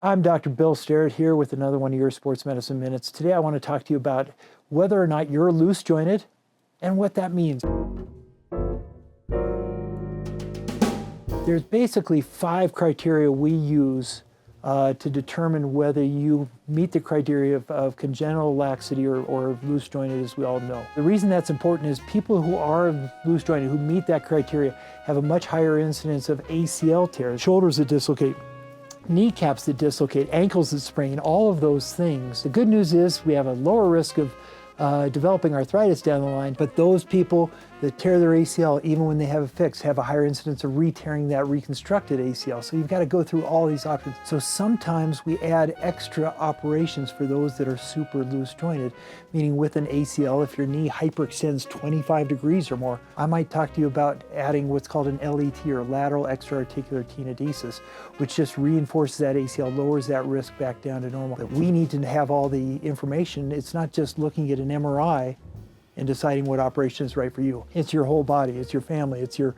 I'm Dr. Bill Sterett here with another one of your Sports Medicine Minutes. Today I want to talk to you about whether or not you're loose jointed and what that means. There's basically 5 criteria we use to determine whether you meet the criteria of congenital laxity or loose jointed, as we all know. The reason that's important is people who are loose jointed, who meet that criteria, have a much higher incidence of ACL tears, shoulders that dislocate, kneecaps that dislocate, ankles that sprain, all of those things. The good news is we have a lower risk of developing arthritis down the line, but those people that tear their ACL, even when they have it fixed, have a higher incidence of re-tearing that reconstructed ACL. So you've got to go through all these options. So sometimes we add extra operations for those that are super loose jointed, meaning with an ACL, if your knee hyperextends 25 degrees or more, I might talk to you about adding what's called an LET, or lateral extra-articular tenodesis, which just reinforces that ACL, lowers that risk back down to normal. But we need to have all the information. It's not just looking at an MRI and deciding what operation is right for you. It's your whole body, it's your family, it's your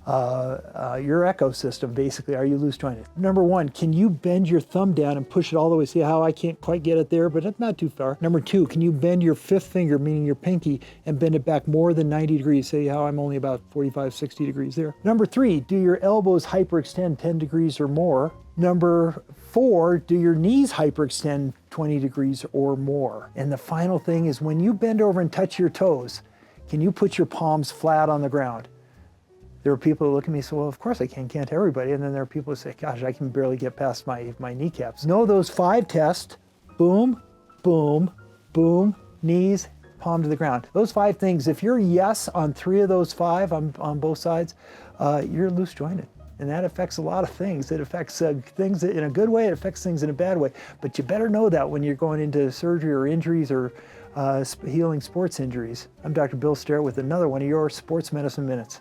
ecosystem, basically. Are you loose jointed? Number 1, can you bend your thumb down and push it all the way? See how I can't quite get it there, but it's not too far. Number 2, can you bend your 5th finger, meaning your pinky, and bend it back more than 90 degrees? See how I'm only about 45, 60 degrees there. Number 3, do your elbows hyperextend 10 degrees or more? Number 4, do your knees hyperextend 20 degrees or more? And the final thing is, when you bend over and touch your toes, can you put your palms flat on the ground? There are people who look at me and say, well, of course I can, can't everybody? And then there are people who say, gosh, I can barely get past my kneecaps. Know those 5 tests: boom, boom, boom, knees, palm to the ground. Those 5 things, if you're yes on 3 of those 5 on both sides, you're loose jointed. And that affects a lot of things. It affects things in a good way, it affects things in a bad way. But you better know that when you're going into surgery or injuries or healing sports injuries. I'm Dr. Bill Sterett with another one of your Sports Medicine Minutes.